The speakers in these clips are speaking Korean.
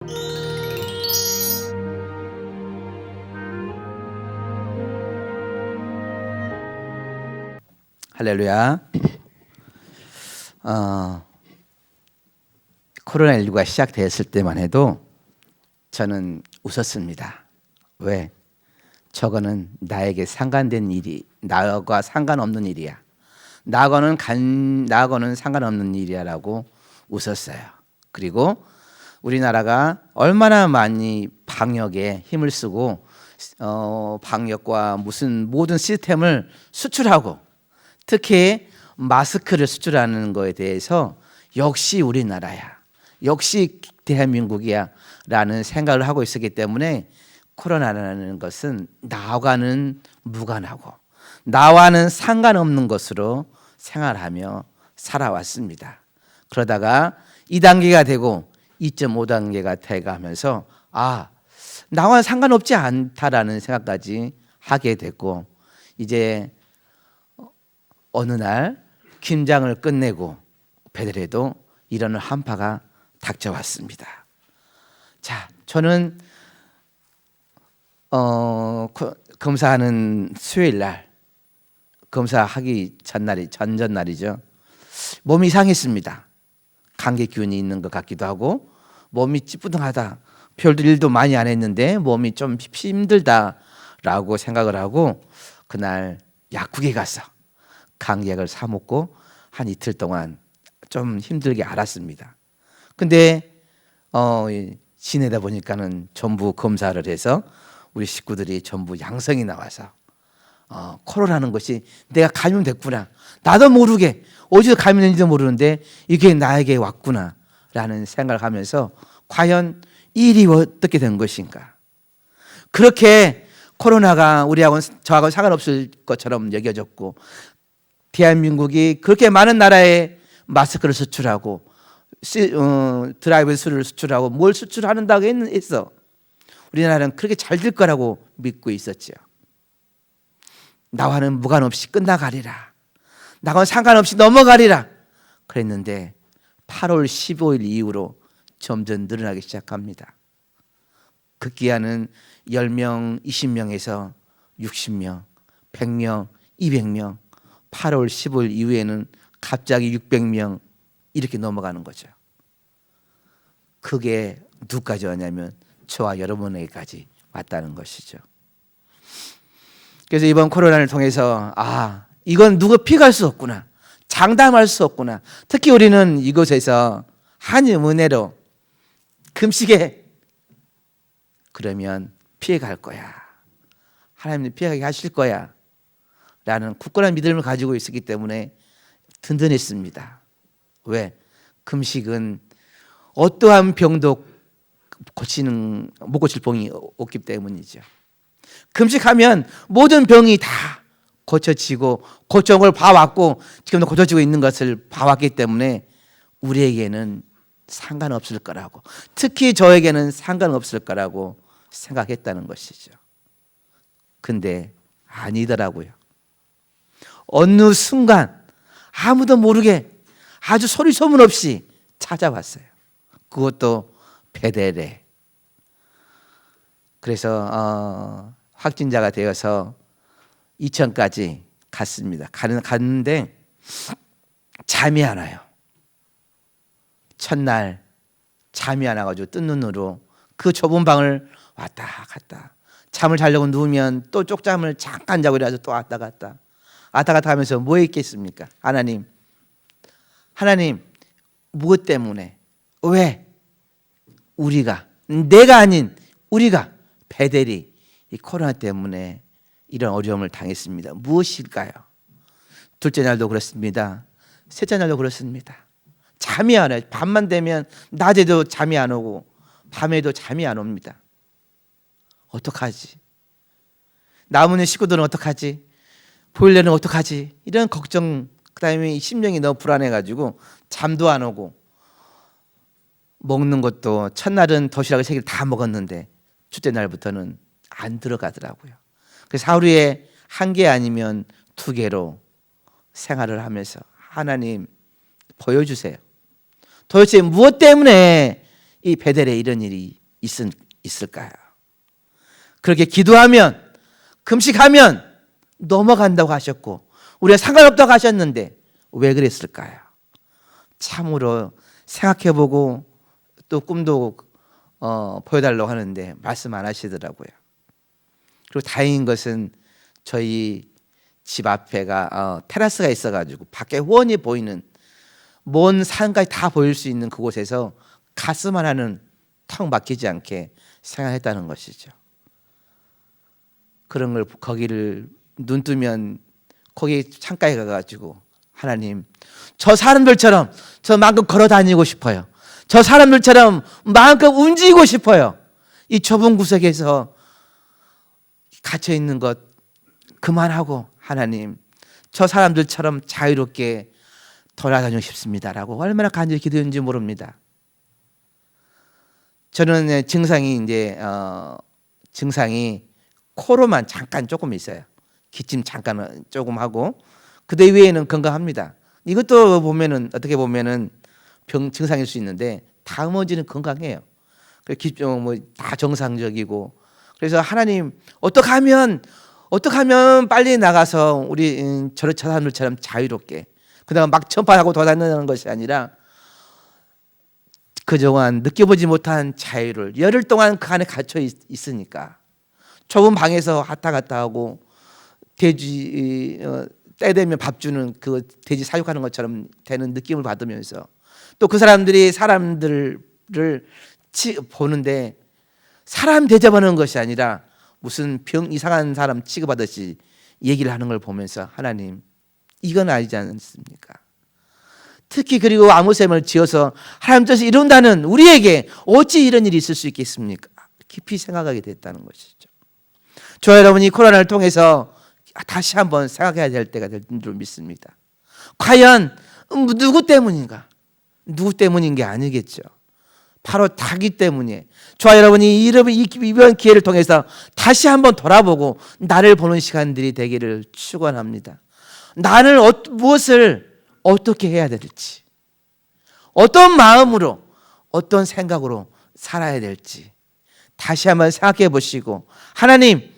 할렐루야. 코로나19가 시작되었을 때만 해도 저는 웃었습니다. 왜? 저거는 나에게 상관된 일이, 나와 상관없는 일이야. 나하고는 상관없는 일이야라고 웃었어요. 그리고 우리나라가 얼마나 많이 방역에 힘을 쓰고 방역과 무슨 모든 시스템을 수출하고 특히 마스크를 수출하는 거에 대해서 역시 우리나라야, 역시 대한민국이야 라는 생각을 하고 있었기 때문에 코로나라는 것은 나와는 무관하고 나와는 상관없는 것으로 생활하며 살아왔습니다. 그러다가 2단계가 되고 2.5단계가 돼가면서 나와는 상관없지 않다라는 생각까지 하게 됐고, 이제 어느 날 김장을 끝내고 베들에도 이런 한파가 닥쳐왔습니다. 자, 저는 검사하는 수요일 날, 검사하기 전전날이죠. 몸이 이상했습니다. 감기 기운이 있는 것 같기도 하고 몸이 찌뿌둥하다. 별도 일도 많이 안 했는데 몸이 좀 힘들다라고 생각을 하고 그날 약국에 가서 강약을 사 먹고 한 이틀 동안 좀 힘들게 앓았습니다. 근데 지내다 보니까는 전부 검사를 해서 우리 식구들이 전부 양성이 나와서 코로나라는 것이 내가 감염됐구나, 나도 모르게 어디서 감염된지도 모르는데 이게 나에게 왔구나 라는 생각을 하면서 과연 이 일이 어떻게 된 것인가. 그렇게 코로나가 저하고는 상관없을 것처럼 여겨졌고, 대한민국이 그렇게 많은 나라에 마스크를 수출하고 드라이브스루를 수출하고 뭘 수출한다고 했어. 우리나라는 그렇게 잘 될 거라고 믿고 있었죠. 나와는 무관없이 끝나가리라, 나와는 상관없이 넘어가리라 그랬는데 8월 15일 이후로 점점 늘어나기 시작합니다. 급기야는 10명, 20명에서 60명, 100명, 200명, 8월 15일 이후에는 갑자기 600명 이렇게 넘어가는 거죠. 그게 누구까지 왔냐면 저와 여러분에게까지 왔다는 것이죠. 그래서 이번 코로나를 통해서 이건 누구 피할 수 없구나, 장담할 수 없구나. 특히 우리는 이곳에서 한유 은혜로 금식에 그러면 피해갈 거야, 하나님은 피해가게 하실 거야 라는 굳건한 믿음을 가지고 있었기 때문에 든든했습니다. 왜? 금식은 어떠한 병도 못 고칠 병이 없기 때문이죠. 금식하면 모든 병이 다 고쳐지고 고쳐온 걸 봐왔고 지금도 고쳐지고 있는 것을 봐왔기 때문에 우리에게는 상관없을 거라고, 특히 저에게는 상관없을 거라고 생각했다는 것이죠. 근데 아니더라고요. 어느 순간 아무도 모르게 아주 소리 소문 없이 찾아왔어요. 그것도 베델에. 그래서 확진자가 되어서 이천까지 갔습니다. 갔는데 잠이 안 와요. 첫날 잠이 안 와가지고 뜬 눈으로 그 좁은 방을 왔다 갔다, 잠을 자려고 누우면 또 쪽잠을 잠깐 자고 일어나서 또 왔다 갔다 하면서 뭐 했겠습니까? 하나님 무엇 때문에, 왜 내가 아닌 우리가 베델이 이 코로나 때문에 이런 어려움을 당했습니다. 무엇일까요? 둘째 날도 그렇습니다. 셋째 날도 그렇습니다. 잠이 안 와요. 밤만 되면 낮에도 잠이 안 오고 밤에도 잠이 안 옵니다. 어떡하지? 남은 식구들은 어떡하지? 보일러는 어떡하지? 이런 걱정, 그다음에 심령이 너무 불안해가지고 잠도 안 오고, 먹는 것도 첫날은 도시락을 3개를 다 먹었는데 첫째 날부터는 안 들어가더라고요. 그래서 하루에 1개 아니면 2개로 생활을 하면서 하나님 보여주세요. 도대체 무엇 때문에 이 베델에 이런 일이 있을까요? 그렇게 기도하면 금식하면 넘어간다고 하셨고 우리가 상관없다고 하셨는데 왜 그랬을까요? 참으로 생각해보고 또 꿈도 보여달라고 하는데 말씀 안 하시더라고요. 그리고 다행인 것은 저희 집 앞에가 테라스가 있어가지고 밖에 훤히 보이는 먼 산까지 다 보일 수 있는 그곳에서 가슴 하나는 턱 막히지 않게 생활했다는 것이죠. 그런 걸 거기를 눈 뜨면 거기 창가에 가가지고 하나님 저 사람들처럼 저만큼 걸어 다니고 싶어요. 저 사람들처럼 마음껏 움직이고 싶어요. 이 좁은 구석에서 갇혀 있는 것 그만하고 하나님 저 사람들처럼 자유롭게 돌아다니고 싶습니다라고 얼마나 간절히 기도했는지 모릅니다. 저는 증상이 코로만 잠깐 조금 있어요. 기침 잠깐 조금 하고 그대 위에는 건강합니다. 이것도 보면은 어떻게 보면은 증상일 수 있는데 나머지는 건강해요. 다 정상적이고 그래서 하나님 어떻게 하면 빨리 나가서 우리 저 사람들처럼 자유롭게 그다음 막 전파하고 돌아다니는 것이 아니라 그동안 느껴보지 못한 자유를 열흘 동안 그 안에 갇혀 있으니까 좁은 방에서 왔다 갔다 하고 돼지 때 되면 밥 주는 그 돼지 사육하는 것처럼 되는 느낌을 받으면서 또 그 사람들이 사람들을 보는데 사람 대접하는 것이 아니라 무슨 병 이상한 사람 취급하듯이 얘기를 하는 걸 보면서 하나님 이건 아니지 않습니까? 특히 그리고 아무셈을 지어서 하나님 뜻을 이룬다는 우리에게 어찌 이런 일이 있을 수 있겠습니까? 깊이 생각하게 됐다는 것이죠. 저와 여러분이 코로나를 통해서 다시 한번 생각해야 될 때가 될 줄 믿습니다. 과연 누구 때문인가? 누구 때문인 게 아니겠죠. 바로 자기 때문에 저와 여러분이 이번 기회를 통해서 다시 한번 돌아보고 나를 보는 시간들이 되기를 축원합니다. 나는 무엇을 어떻게 해야 될지 어떤 마음으로 어떤 생각으로 살아야 될지 다시 한번 생각해 보시고 하나님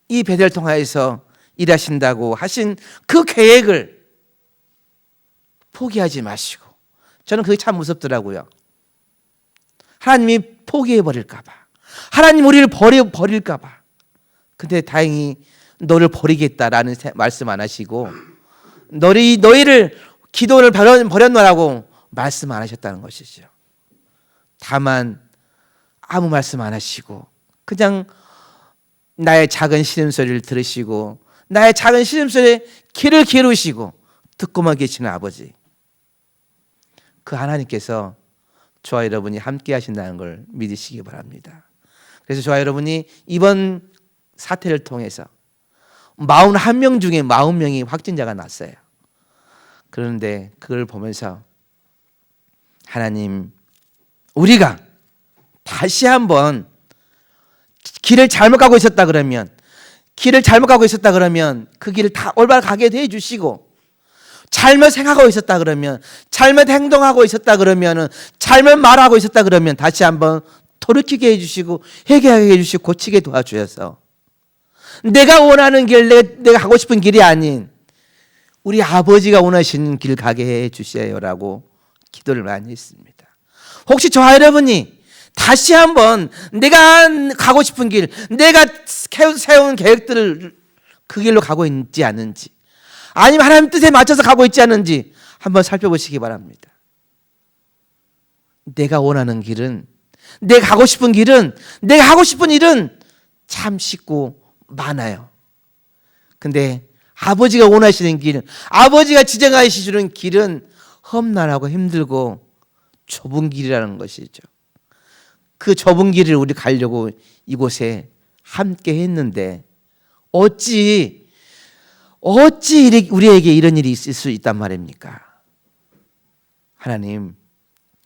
이 베델을 통하여서 일하신다고 하신 그 계획을 포기하지 마시고 저는 그게 참 무섭더라고요. 하나님이 포기해 버릴까 봐 하나님 우리를 버릴까 봐 근데 다행히 너를 버리겠다라는 말씀 안 하시고 너희를 기도를 버렸노라고 말씀 안 하셨다는 것이죠. 다만 아무 말씀 안 하시고 그냥 나의 작은 시름소리를 들으시고 나의 작은 시름소리에 귀를 기울이시고 듣고만 계시는 아버지 그 하나님께서 저와 여러분이 함께 하신다는 걸 믿으시기 바랍니다. 그래서 저와 여러분이 이번 사태를 통해서 41명 중에 40명이 확진자가 났어요. 그런데 그걸 보면서 하나님 우리가 다시 한번 길을 잘못 가고 있었다 그러면 그 길을 다 올바로 가게 해 주시고 잘못 생각하고 있었다 그러면 잘못 행동하고 있었다 그러면 잘못 말하고 있었다 그러면 다시 한번 돌이키게 해 주시고 회개하게 해 주시고 고치게 도와주셔서 내가 원하는 길 내가 가고 싶은 길이 아닌 우리 아버지가 원하시는 길 가게 해 주세요라고 기도를 많이 했습니다. 혹시 저와 여러분이 다시 한번 내가 가고 싶은 길 내가 세운 계획들을 그 길로 가고 있지 않은지 아니면 하나님 뜻에 맞춰서 가고 있지 않은지 한번 살펴보시기 바랍니다. 내가 원하는 길은 내가 가고 싶은 길은 내가 하고 싶은 일은 참 쉽고 많아요. 근데 아버지가 원하시는 길은 아버지가 지정하시는 길은 험난하고 힘들고 좁은 길이라는 것이죠. 그 좁은 길을 우리 가려고 이곳에 함께 했는데 어찌 우리에게 이런 일이 있을 수 있단 말입니까? 하나님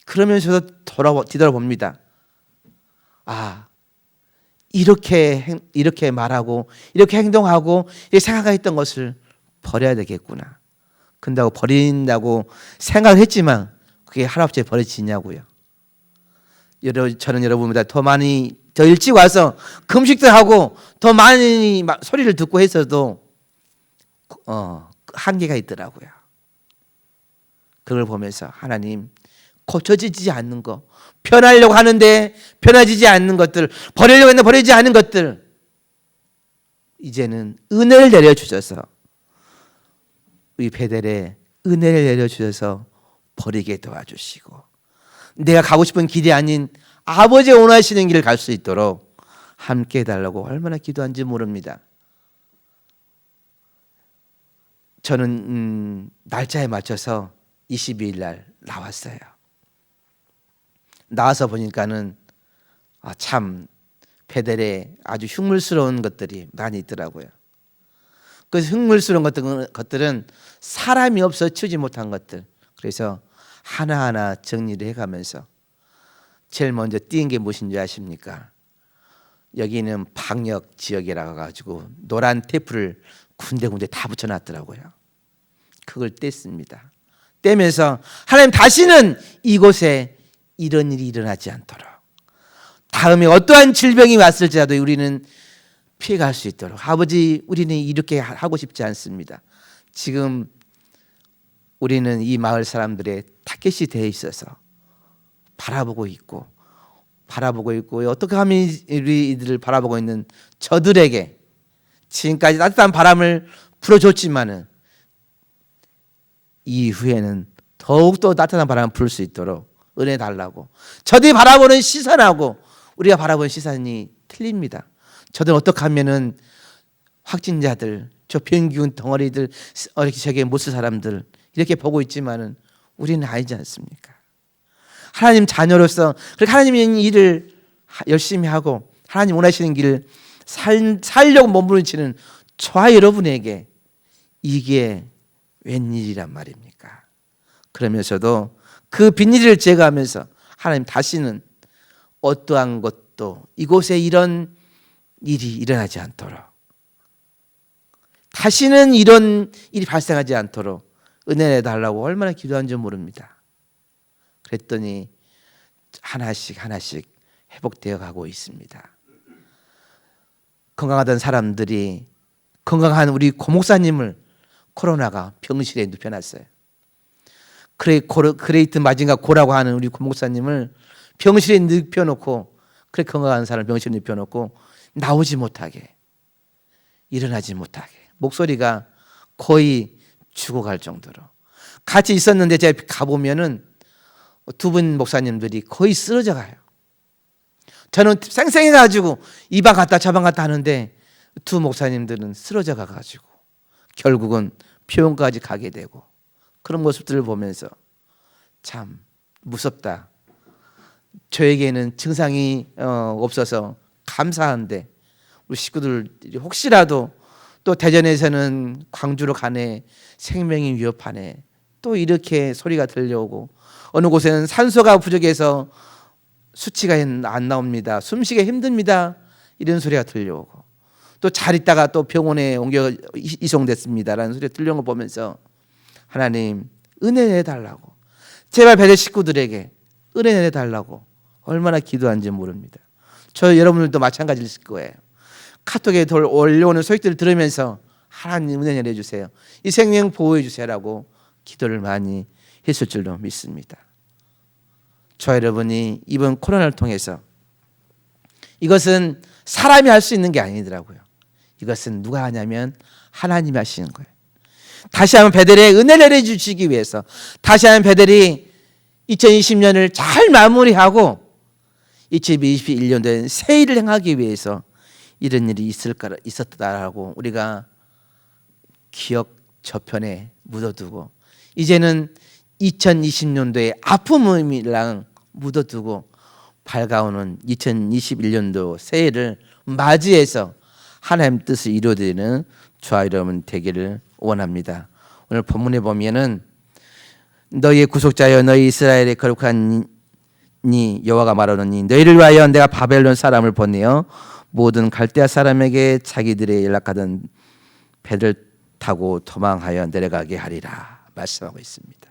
그러면서도 뒤돌아봅니다. 이렇게 말하고 이렇게 행동하고 이렇게 생각했던 것을 버려야 되겠구나. 근다고 버린다고 생각을 했지만 그게 하루아침에 버려지냐고요. 저는 여러분보다 더 일찍 와서 금식도 하고 더 많이 소리를 듣고 했어도 한계가 있더라고요. 그걸 보면서 하나님, 고쳐지지 않는 거, 변하려고 하는데 변해지지 않는 것들, 버리려고 했는데 버리지 않는 것들, 이제는 은혜를 내려주셔서, 우리 베델에 은혜를 내려주셔서 버리게 도와주시고, 내가 가고 싶은 길이 아닌 아버지가 원하시는 길을 갈 수 있도록 함께 해달라고 얼마나 기도한지 모릅니다. 저는 날짜에 맞춰서 22일 날 나왔어요. 나와서 보니까는 참 베델에 아주 흉물스러운 것들이 많이 있더라고요. 그 흉물스러운 것들은 사람이 없어 치우지 못한 것들. 그래서 하나하나 정리를 해가면서 제일 먼저 띄은 게 무엇인지 아십니까? 여기는 방역 지역이라고 가지고 노란 테이프를 군데군데 다 붙여놨더라고요. 그걸 뗐습니다. 떼면서 하나님, 다시는 이곳에 이런 일이 일어나지 않도록, 다음에 어떠한 질병이 왔을지라도 우리는 피해갈 수 있도록, 아버지, 우리는 이렇게 하고 싶지 않습니다. 지금 우리는 이 마을 사람들의 타겟이 되어 있어서 바라보고 있고 어떻게 하면 우리 이들을 바라보고 있는 저들에게 지금까지 따뜻한 바람을 불어줬지만은 이후에는 더욱더 따뜻한 바람을 불 수 있도록 은혜 달라고. 저들이 바라보는 시선하고 우리가 바라보는 시선이 틀립니다. 저들은 어떻게 하면은 확진자들, 저 병균 덩어리들, 이렇게 저게 못 쓸 사람들 이렇게 보고 있지만은 우리는 아니지 않습니까? 하나님 자녀로서 그렇게 하나님의 일을 열심히 하고 하나님 원하시는 길을 살려고 몸부림치는 저와 여러분에게 이게 웬일이란 말입니까? 그러면서도 그 빈일을 제거하면서 하나님, 다시는 어떠한 것도 이곳에 이런 일이 일어나지 않도록, 다시는 이런 일이 발생하지 않도록 은혜 내달라고 얼마나 기도한지 모릅니다. 그랬더니 하나씩 회복되어 가고 있습니다. 건강하던 사람들이, 건강한 우리 고목사님을 코로나가 병실에 눕혀놨어요. 그레이트 마징가 고라고 하는 우리 고목사님을 병실에 눕혀놓고, 그래 건강한 사람을 병실에 눕혀놓고 나오지 못하게, 일어나지 못하게, 목소리가 거의 죽어갈 정도로 같이 있었는데 제가 가보면은 두 분 목사님들이 거의 쓰러져 가요. 저는 쌩쌩해가지고 이 방 갔다 저 방 갔다 하는데 두 목사님들은 쓰러져 가가지고 결국은 병원까지 가게 되고, 그런 모습들을 보면서 참 무섭다. 저에게는 증상이 없어서 감사한데 우리 식구들 혹시라도 또 대전에서는 광주로 가네, 생명이 위협하네, 또 이렇게 소리가 들려오고, 어느 곳에는 산소가 부족해서 수치가 안 나옵니다, 숨쉬기 힘듭니다, 이런 소리가 들려오고, 또 잘 있다가 또 병원에 옮겨 이송됐습니다라는 소리가 들려온 걸 보면서 하나님, 은혜 내달라고, 제발 베델 식구들에게 은혜 내달라고 얼마나 기도한지 모릅니다. 저 여러분들도 마찬가지일 거예요. 카톡에 올려오는 소식들을 들으면서 하나님 은혜 내려주세요, 이 생명 보호해 주세요라고 기도를 많이 했을 줄로 믿습니다. 저 여러분이 이번 코로나를 통해서, 이것은 사람이 할 수 있는 게 아니더라고요. 이것은 누가 하냐면 하나님이 하시는 거예요. 다시 한번 베델에 은혜를 내려주시기 위해서, 다시 한번 베델이 2020년을 잘 마무리하고 2021년도에 새 일을 행하기 위해서 이런 일이 있었다라고 우리가 기억 저편에 묻어두고, 이제는 2020년도에 아픔이랑 묻어두고 밝아오는 2021년도 새해를 맞이해서 하나님 뜻을 이루어지는 저와 여러분 되기를 원합니다. 오늘 본문에 보면은 너희의 구속자여 너희 이스라엘의 거룩한 니 여호와가 말하노니 너희를 위하여 내가 바벨론 사람을 보내어 모든 갈대아 사람에게 자기들의 연락하던 배를 타고 도망하여 내려가게 하리라 말씀하고 있습니다.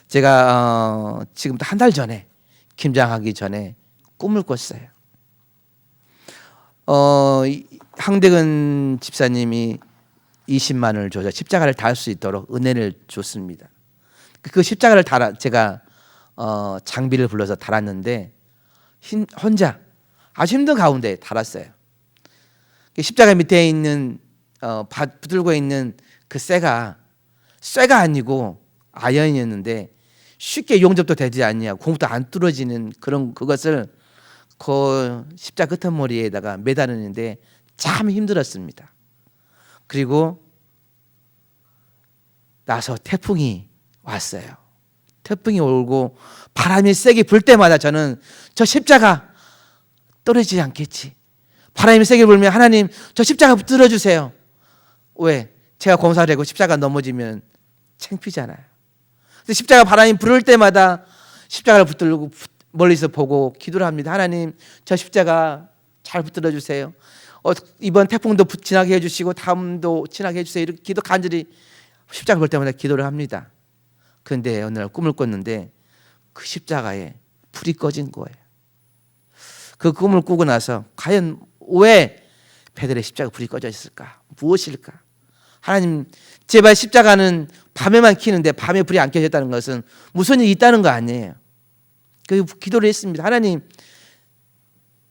제가 지금부터 한 달 전에, 김장하기 전에 꿈을 꿨어요. 황대근 집사님이 20만 원을 줘서 십자가를 달 수 있도록 은혜를 줬습니다. 그 십자가를 제가 장비를 불러서 달았는데 혼자 아주 힘든 가운데 달았어요. 십자가 밑에 있는 붙들고 있는 그 쇠가 아니고 아연이었는데 쉽게 용접도 되지 않냐, 공도 안 뚫어지는 그것을 그 십자가 끄트머리에다가 매다르는데 참 힘들었습니다. 그리고 나서 태풍이 왔어요. 태풍이 오고 바람이 세게 불 때마다 저는 저 십자가 떨어지지 않겠지. 바람이 세게 불면 하나님 저 십자가 붙들어 주세요. 왜? 제가 공사를 하고 십자가 넘어지면 창피잖아요. 근데 십자가 바람이 불을 때마다 십자가를 붙들고 멀리서 보고 기도를 합니다. 하나님 저 십자가 잘 붙들어 주세요. 이번 태풍도 지나게 해주시고 다음도 지나게 해주세요. 이렇게 기도 간절히 십자가 볼 때마다 기도를 합니다. 그런데 어느 날 꿈을 꿨는데 그 십자가에 불이 꺼진 거예요. 그 꿈을 꾸고 나서 과연 왜 베델의 십자가 불이 꺼져 있을까? 무엇일까? 하나님 제발 십자가는 밤에만 켜는데 밤에 불이 안 켜졌다는 것은 무슨 일이 있다는 거 아니에요. 그 기도를 했습니다. 하나님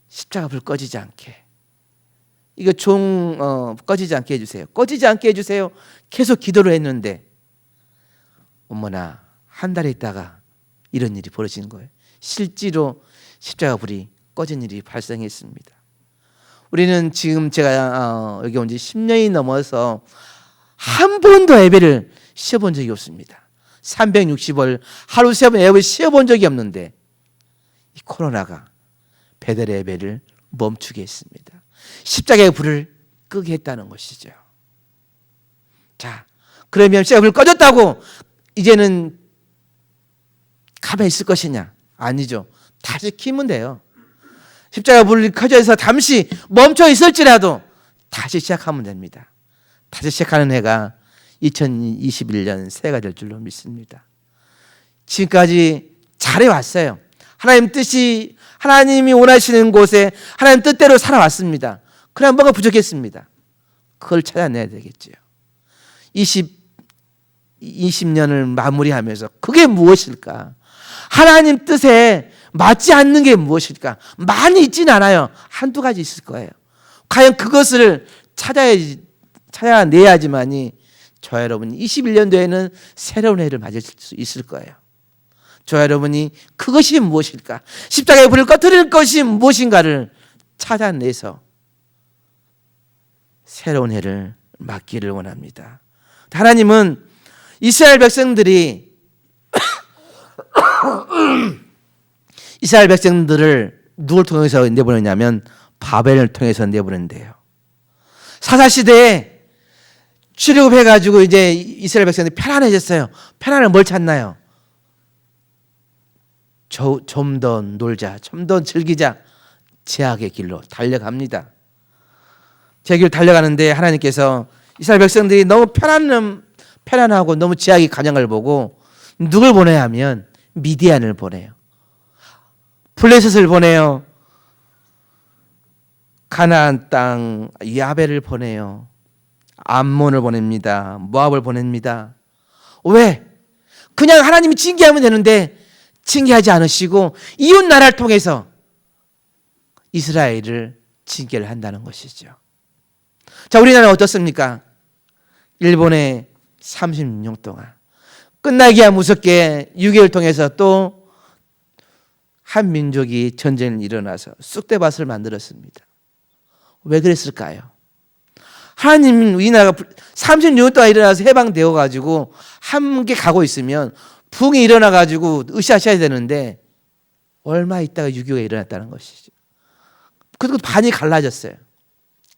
십자가 불 꺼지지 않게, 이거 꺼지지 않게 해주세요. 꺼지지 않게 해주세요. 계속 기도를 했는데 어머나 한 달 있다가 이런 일이 벌어진 거예요. 실제로 십자가 불이 꺼진 일이 발생했습니다. 우리는 지금 제가 여기 온 지 10년이 넘어서 한 번도 예배를 쉬어본 적이 없습니다. 360일 하루 3번 예배를 쉬어본 적이 없는데 이 코로나가 베델의 예배를 멈추게 했습니다. 십자가의 불을 끄게 했다는 것이죠. 자, 그러면 십자가의 불이 꺼졌다고 이제는 가만히 있을 것이냐? 아니죠. 다시 켜면 돼요. 십자가 불이 켜져서 잠시 멈춰 있을지라도 다시 시작하면 됩니다. 다시 시작하는 해가 2021년 새해가 될 줄로 믿습니다. 지금까지 잘해왔어요. 하나님이 원하시는 곳에 하나님 뜻대로 살아왔습니다. 그럼 뭐가 부족했습니다. 그걸 찾아내야 되겠죠. 20년을 마무리하면서 그게 무엇일까? 하나님 뜻에 맞지 않는 게 무엇일까? 많이 있진 않아요. 한두 가지 있을 거예요. 과연 그것을 찾아내야지만이 저 여러분 21년도에는 새로운 해를 맞을 수 있을 거예요. 저 여러분이 그것이 무엇일까? 십자가의 불을 꺼뜨릴 것이 무엇인가를 찾아내서 새로운 해를 맞기를 원합니다. 하나님은 이스라엘 백성들이 이스라엘 백성들을 누굴 통해서 내보냈냐면 바벨을 통해서 내보낸대요. 사사시대에 출애굽해가지고 이제 이스라엘 백성들이 편안해졌어요. 편안을 뭘 찾나요? 좀 더 놀자, 좀 더 즐기자. 제약의 길로 달려갑니다. 제 길 달려가는데 하나님께서 이스라엘 백성들이 너무 편안하고 너무 제약이 가장을 보고 누굴 보내야 하면 미디안을 보내요. 블레셋을 보내요. 가나안 땅 야벨을 보내요. 암몬을 보냅니다. 모압을 보냅니다. 왜? 그냥 하나님이 징계하면 되는데 징계하지 않으시고 이웃 나라를 통해서 이스라엘을 징계를 한다는 것이죠. 자, 우리나라는 어떻습니까? 일본에 36년 동안 끝나기야 무섭게 6.25를 통해서 또 한 민족이 전쟁이 일어나서 쑥대밭을 만들었습니다. 왜 그랬을까요? 하나님 우리나라가 36년 동안 일어나서 해방되어 가지고 함께 가고 있으면 붕이 일어나 가지고 으쌰으쌰 되는데 얼마 있다가 6.25가 일어났다는 것이죠. 그리고 반이 갈라졌어요.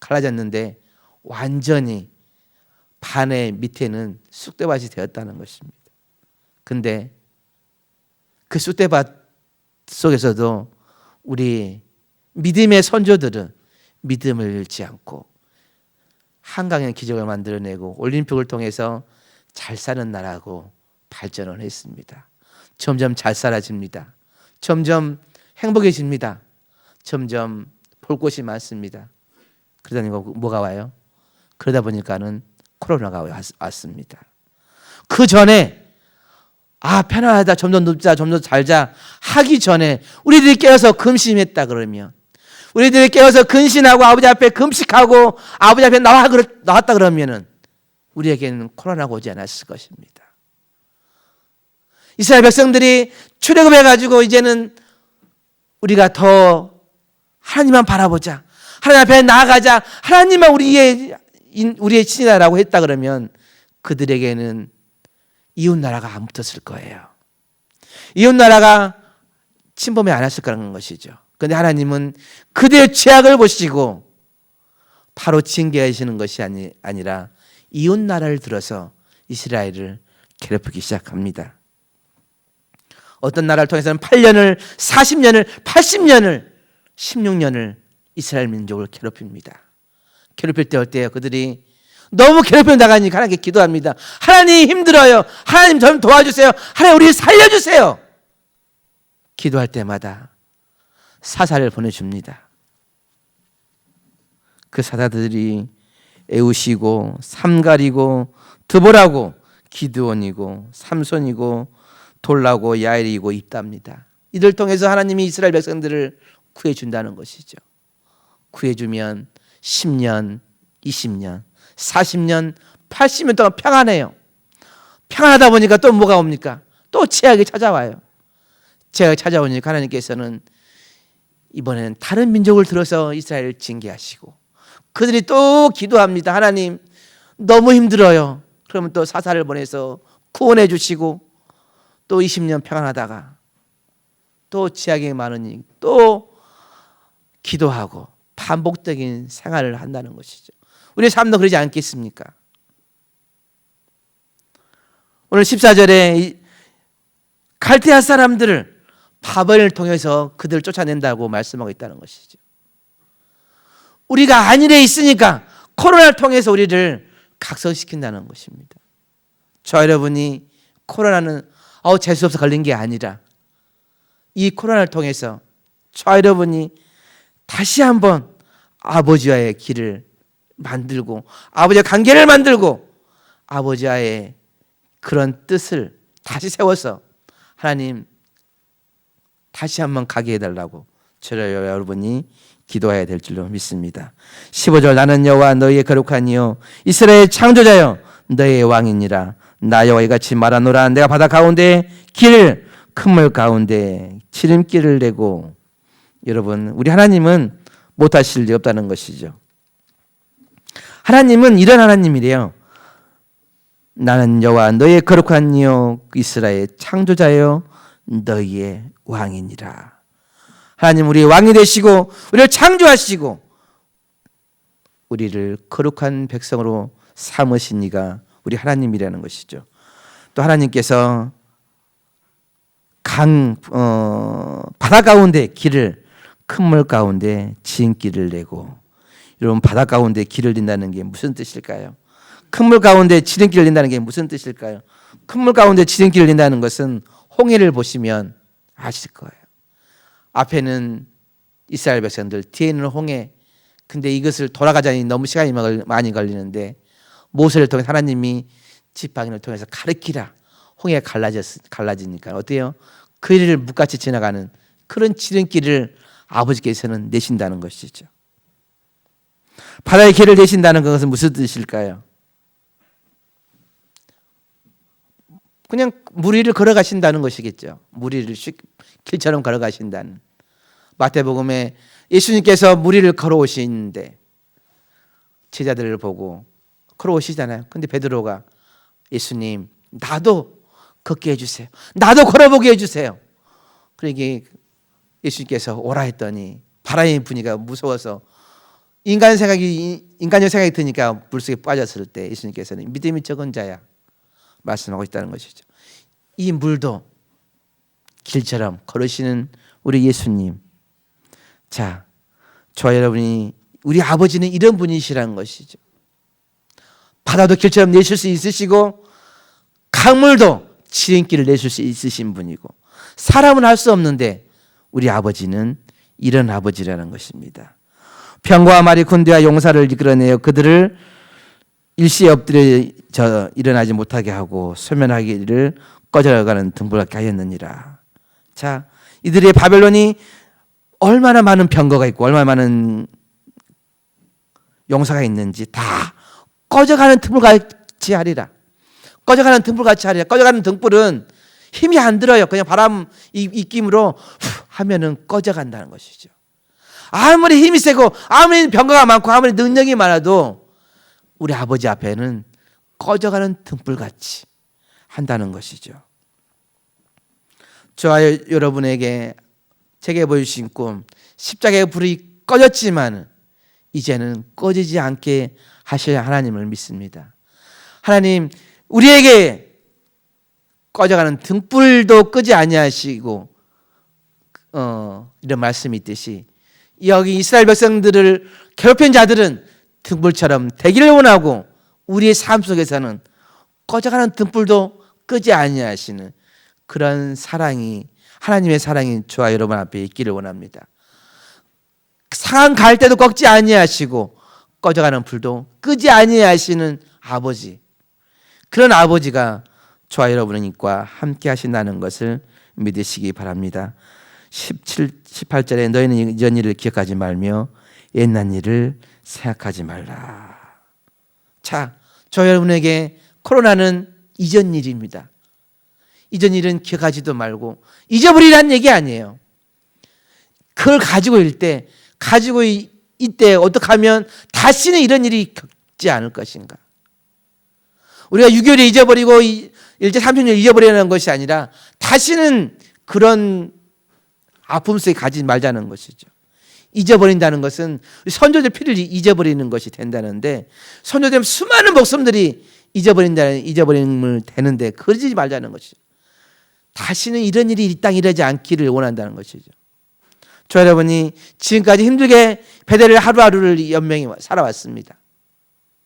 갈라졌는데 완전히 반의 밑에는 쑥대밭이 되었다는 것입니다. 근데 그 쑥대밭 속에서도 우리 믿음의 선조들은 믿음을 잃지 않고 한강의 기적을 만들어내고 올림픽을 통해서 잘 사는 나라고 발전을 했습니다. 점점 잘 살아집니다. 점점 행복해집니다. 점점 볼 곳이 많습니다. 그러다 보니까 뭐가 와요? 그러다 보니까는 코로나가 왔습니다. 그 전에 편안하다, 좀 더 눕자, 좀 더 잘자 하기 전에 우리들이 깨어서 금심했다 그러면, 우리들이 깨어서 근신하고 아버지 앞에 금식하고 아버지 앞에 나왔다 그러면은 우리에게는 코로나가 오지 않았을 것입니다. 이스라엘 백성들이 출애굽해가지고 이제는 우리가 더 하나님만 바라보자, 하나님 앞에 나아가자, 하나님만 우리의 신이다라고 했다 그러면 그들에게는 이웃 나라가 안 붙었을 거예요. 이웃 나라가 침범이 안 했을 거라는 것이죠. 그런데 하나님은 그들의 죄악을 보시고 바로 징계하시는 것이 아니라 이웃 나라를 들어서 이스라엘을 괴롭히기 시작합니다. 어떤 나라를 통해서는 8년을, 40년을, 80년을, 16년을 이스라엘 민족을 괴롭힙니다. 괴롭힐 때 어때요? 그들이 너무 괴롭혀 나가니까 하나님께 기도합니다. 하나님 힘들어요. 하나님 좀 도와주세요. 하나님 우리 살려주세요. 기도할 때마다 사사를 보내줍니다. 그 사사들이 에우시고 삼갈이고 드보라고 기드온이고 삼손이고 돌라고 야엘이고 입답니다. 이들 통해서 하나님이 이스라엘 백성들을 구해준다는 것이죠. 구해주면 10년, 20년, 40년, 80년 동안 평안해요. 평안하다 보니까 또 뭐가 옵니까? 또 죄악이 찾아와요. 죄악이 찾아오니까 하나님께서는 이번에는 다른 민족을 들어서 이스라엘을 징계하시고 그들이 또 기도합니다. 하나님 너무 힘들어요. 그러면 또 사사를 보내서 구원해 주시고 또 20년 평안하다가 또 죄악이 많으니 또 기도하고 반복적인 생활을 한다는 것이죠. 우리의 삶도 그러지 않겠습니까? 오늘 14절에 갈대아 사람들을 바벨을 통해서 그들을 쫓아낸다고 말씀하고 있다는 것이죠. 우리가 안일해 있으니까 코로나를 통해서 우리를 각성시킨다는 것입니다. 저 여러분이 코로나는 재수없어 걸린 게 아니라 이 코로나를 통해서 저 여러분이 다시 한번 아버지와의 길을 만들고 아버지와 관계를 만들고 아버지와의 그런 뜻을 다시 세워서 하나님 다시 한번 가게 해달라고 저와 여러분이 기도해야 될 줄로 믿습니다. 15절 나는 여호와 너희의 거룩한 이요 이스라엘 창조자여 너희의 왕이니라. 나 여호와 이같이 말하노라. 내가 바다 가운데 길 큰 물 가운데 지름길을 내고. 여러분 우리 하나님은 못하실 리 없다는 것이죠. 하나님은 이런 하나님이래요. 나는 여호와 너희의 거룩한 이요 이스라엘 창조자여 너희의 왕이니라. 하나님 우리의 왕이 되시고 우리를 창조하시고 우리를 거룩한 백성으로 삼으신 이가 우리 하나님이라는 것이죠. 또 하나님께서 바다 가운데 길을 큰 물 가운데 지름길을 내고. 여러분 바다 가운데 길을 낸다는 게 무슨 뜻일까요? 큰 물 가운데 지름길을 낸다는 게 무슨 뜻일까요? 큰 물 가운데 지름길을 낸다는 것은 홍해를 보시면 아실 거예요. 앞에는 이스라엘 백성들, 뒤에는 홍해. 근데 이것을 돌아가자니 너무 시간이 많이 걸리는데 모세를 통해 하나님이 지팡이를 통해서 가르치라. 홍해가 갈라지니까 어때요? 그 일을 묵같이 지나가는 그런 지름길을 아버지께서는 내신다는 것이죠. 바다의 길을 내신다는 것은 무슨 뜻일까요? 그냥 물 위를 걸어가신다는 것이겠죠. 물 위를 길처럼 걸어가신다는. 마태복음에 예수님께서 물 위를 걸어오시는데 제자들을 보고 걸어오시잖아요. 근데 베드로가 예수님 나도 걷게 해주세요. 나도 걸어보게 해주세요. 그러니까 예수님께서 오라 했더니 바람이 부니까 무서워서 인간의 생각이 드니까 물속에 빠졌을 때 예수님께서는 믿음이 적은 자야 말씀하고 있다는 것이죠. 이 물도 길처럼 걸으시는 우리 예수님. 자, 저와 여러분이 우리 아버지는 이런 분이시라는 것이죠. 바다도 길처럼 내실 수 있으시고 강물도 지름길을 내실 수 있으신 분이고 사람은 할 수 없는데 우리 아버지는 이런 아버지라는 것입니다. 병거와 말이 군대와 용사를 이끌어내어 그들을 일시에 엎드려 일어나지 못하게 하고 소면하기를 꺼져가는 등불같게 하였느니라. 자, 이들의 바벨론이 얼마나 많은 병거가 있고 얼마나 많은 용사가 있는지 다 꺼져가는 등불같이 하리라. 꺼져가는 등불같이 하리라. 꺼져가는 등불은 힘이 안 들어요. 그냥 바람 입김으로 하면은 꺼져간다는 것이죠. 아무리 힘이 세고 아무리 병거가 많고 아무리 능력이 많아도 우리 아버지 앞에는 꺼져가는 등불같이 한다는 것이죠. 저와 여러분에게 제게 보여주신 꿈, 십자가의 불이 꺼졌지만 이제는 꺼지지 않게 하실 하나님을 믿습니다. 하나님, 우리에게 꺼져가는 등불도 끄지 아니하시고 이런 말씀이 있듯이 여기 이스라엘 백성들을 괴롭힌 자들은 등불처럼 되기를 원하고 우리의 삶 속에서는 꺼져가는 등불도 끄지 아니하시는 그런 사랑이, 하나님의 사랑이 저와 여러분 앞에 있기를 원합니다. 상한 갈 때도 꺾지 아니하시고 꺼져가는 불도 끄지 아니하시는 아버지, 그런 아버지가 저와 여러분과 함께 하신다는 것을 믿으시기 바랍니다. 18절에 너희는 이전 일을 기억하지 말며 옛날 일을 생각하지 말라. 자, 저 여러분에게 코로나는 이전 일입니다. 이전 일은 기억하지도 말고 잊어버리라는 얘기 아니에요. 그걸 가지고 이때 어떻게 하면 다시는 이런 일이 겪지 않을 것인가. 우리가 6.25를 잊어버리고 일제 30년 잊어버리는 것이 아니라 다시는 그런 아픔 속에 가지 말자는 것이죠. 잊어버린다는 것은 선조들 피를 잊어버리는 것이 된다는데, 선조들 수많은 목숨들이 잊어버림을 되는데 그러지 말자는 것이죠. 다시는 이런 일이 이 땅에 일어나지 않기를 원한다는 것이죠. 저 여러분이 지금까지 힘들게 배대를 하루하루를 연명히 살아왔습니다.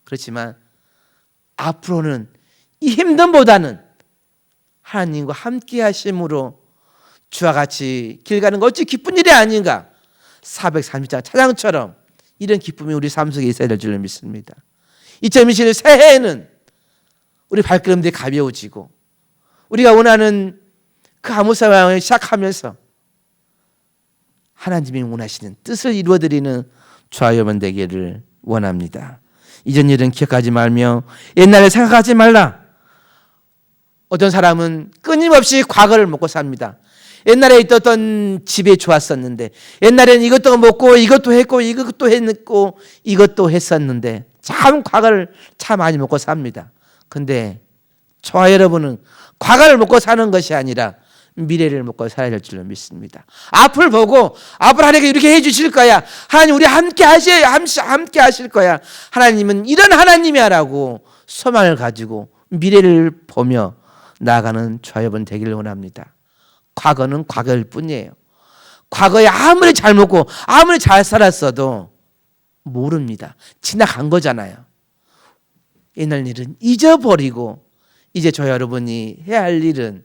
그렇지만 앞으로는 이 힘듦보다는 하나님과 함께 하심으로 주와 같이 길 가는 거 어찌 기쁜 일이 아닌가. 430장 찬양처럼 이런 기쁨이 우리 삶 속에 있어야 될 줄을 믿습니다. 2020년 새해에는 우리 발걸음들이 가벼워지고 우리가 원하는 그 아무 상황을 시작하면서 하나님이 원하시는 뜻을 이루어드리는 저와 여러분 되기를 원합니다. 이전 일은 기억하지 말며 옛날을 생각하지 말라. 어떤 사람은 끊임없이 과거를 먹고 삽니다. 옛날에 있었던 집이 좋았었는데, 옛날에는 이것도 먹고 이것도 했고 이것도 했고 이것도 했었는데 참 과거를 참 많이 먹고 삽니다. 근데 저와 여러분은 과거를 먹고 사는 것이 아니라 미래를 먹고 살아야 될 줄로 믿습니다. 앞을 보고 앞을 하나님께 이렇게 해주실 거야. 하나님 우리 함께 하실 거야. 하나님은 이런 하나님이야라고 소망을 가지고 미래를 보며 나아가는 저와 여러분 되기를 원합니다. 과거는 과거일 뿐이에요. 과거에 아무리 잘 먹고 아무리 잘 살았어도 모릅니다. 지나간 거잖아요. 옛날 일은 잊어버리고 이제 저 여러분이 해야 할 일은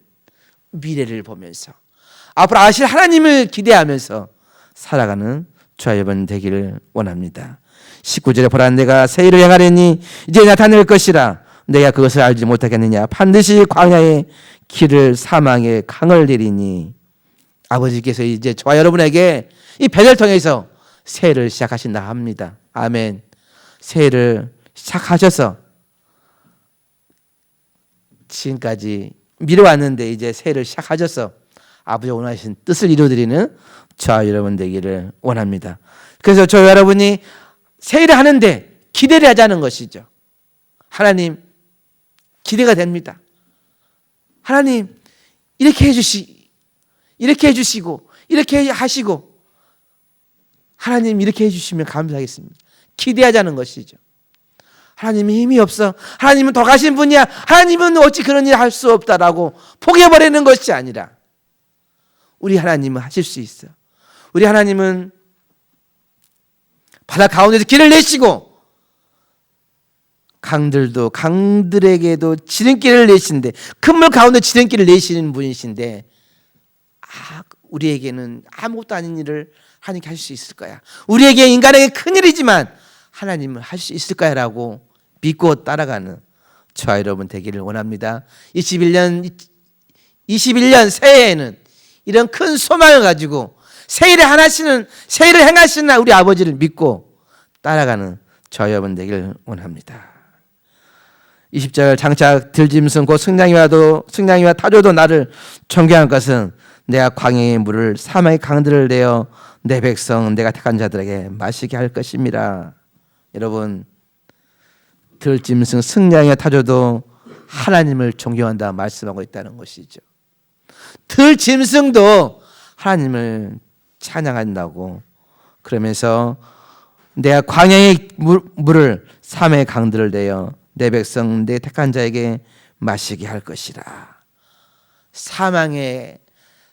미래를 보면서 앞으로 아실 하나님을 기대하면서 살아가는 저와 여러분 되기를 원합니다. 19절에 보라 내가 새 일을 행하려니 이제 나타낼 것이라 내가 그것을 알지 못하겠느냐. 반드시 광야의 길을 사망의 강을 내리니. 아버지께서 이제 저와 여러분에게 이 배를 통해서 새해를 시작하신다 합니다. 아멘. 새해를 시작하셔서 지금까지 미뤄왔는데 이제 새해를 시작하셔서 아버지가 원하신 뜻을 이루어드리는 저와 여러분 되기를 원합니다. 그래서 저 여러분이 새해를 하는데 기대를 하자는 것이죠. 하나님 기대가 됩니다. 하나님 이렇게 해주시고 이렇게 하시고 하나님 이렇게 해주시면 감사하겠습니다. 기대하자는 것이죠. 하나님이 힘이 없어. 하나님은 더 가신 분이야. 하나님은 어찌 그런 일 할 수 없다라고 포기해버리는 것이 아니라 우리 하나님은 하실 수 있어. 우리 하나님은 바다 가운데서 길을 내시고 강들에게도 지름길을 내신데 큰 물 가운데 지름길을 내시는 분이신데 우리에게는 아무것도 아닌 일을 하나님께 할 수 있을 거야. 우리에게 인간에게 큰일이지만 하나님은 할 수 있을 거야 라고 믿고 따라가는 저와 여러분 되기를 원합니다. 21년 새해에는 이런 큰 소망을 가지고 새해를 행하시는 우리 아버지를 믿고 따라가는 저와 여러분 되기를 원합니다. 20절 장차 들짐승 곧 승냥이와 타조도 나를 존경한 것은 내가 광야의 물을 사막의 강들을 내어 내 백성 내가 택한 자들에게 마시게 할 것입니다. 여러분, 들짐승 승냥이와 타조도 하나님을 존경한다 말씀하고 있다는 것이죠. 들짐승도 하나님을 찬양한다고 그러면서 내가 광야의 물을 사막의 강들을 내어 내 백성 내 택한 자에게 마시게 할 것이라.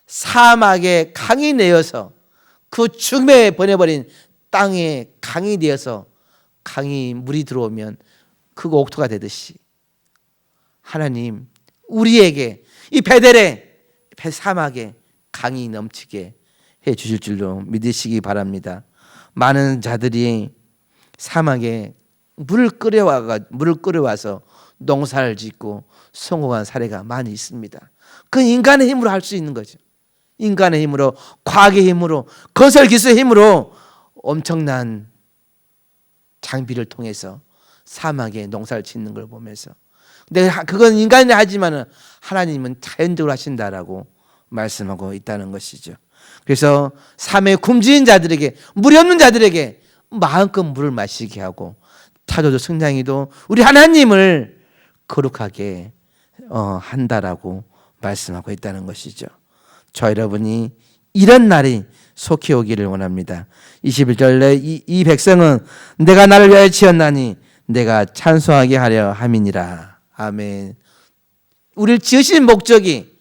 사막에 강이 내어서 그 죽음에 보내버린 땅에 강이 되어서 강이 물이 들어오면 그거 옥토가 되듯이 하나님 우리에게 이 베델의 사막에 강이 넘치게 해 주실 줄로 믿으시기 바랍니다. 많은 자들이 사막에 물을 끓여와서 농사를 짓고 성공한 사례가 많이 있습니다. 그 인간의 힘으로 할 수 있는 거죠. 인간의 힘으로, 과학의 힘으로, 건설 기술의 힘으로 엄청난 장비를 통해서 사막에 농사를 짓는 걸 보면서, 근데 그건 인간이 하지만은 하나님은 자연적으로 하신다라고 말씀하고 있다는 것이죠. 그래서 삶에 굶주린 자들에게, 물이 없는 자들에게 마음껏 물을 마시게 하고, 타조도 승냥이도 우리 하나님을 거룩하게 한다라고 말씀하고 있다는 것이죠. 저 여러분이 이런 날이 속히 오기를 원합니다. 21절에 이 백성은 내가 나를 위하여 지었나니 내가 찬송하게 하려 함이니라. 아멘. 우리를 지으신 목적이,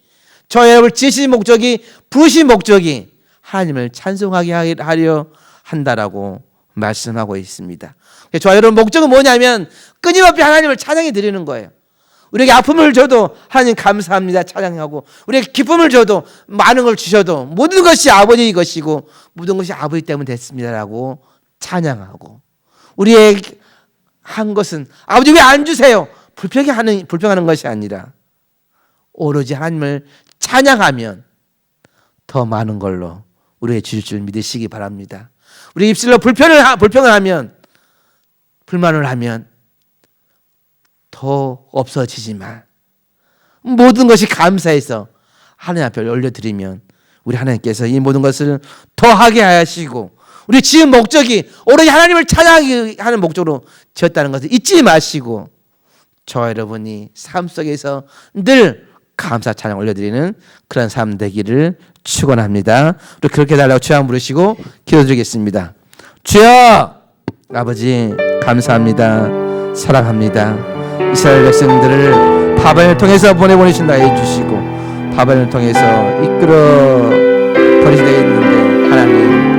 저 여러분을 지으신 목적이, 부르신 목적이 하나님을 찬송하게 하려 한다라고 말씀하고 있습니다. 저 여러분 목적은 뭐냐면 끊임없이 하나님을 찬양해 드리는 거예요. 우리에게 아픔을 줘도 하나님 감사합니다 찬양하고, 우리에게 기쁨을 줘도, 많은 걸 주셔도 모든 것이 아버지 것이고 모든 것이 아버지 때문에 됐습니다라고 찬양하고, 우리에게 한 것은 아버지 왜 안 주세요 불평하는 것이 아니라 오로지 하나님을 찬양하면 더 많은 걸로 우리에게 주실 줄 믿으시기 바랍니다. 우리 입술로 불평을 하면, 불만을 하면 더 없어지지만 모든 것이 감사해서 하나님 앞에 올려드리면 우리 하나님께서 이 모든 것을 더하게 하시고, 우리 지은 목적이 오로지 하나님을 찬양하기 하는 목적으로 지었다는 것을 잊지 마시고, 저와 여러분이 삶 속에서 늘 감사 찬양 올려드리는 그런 삶 되기를 축원합니다. 우리 그렇게 달라고 주여 부르시고 기도드리겠습니다. 주여, 아버지 감사합니다. 사랑합니다. 이스라엘 백성들을 바벨을 통해서 보내주신다 해주시고, 바벨을 통해서 이끌어 버리시다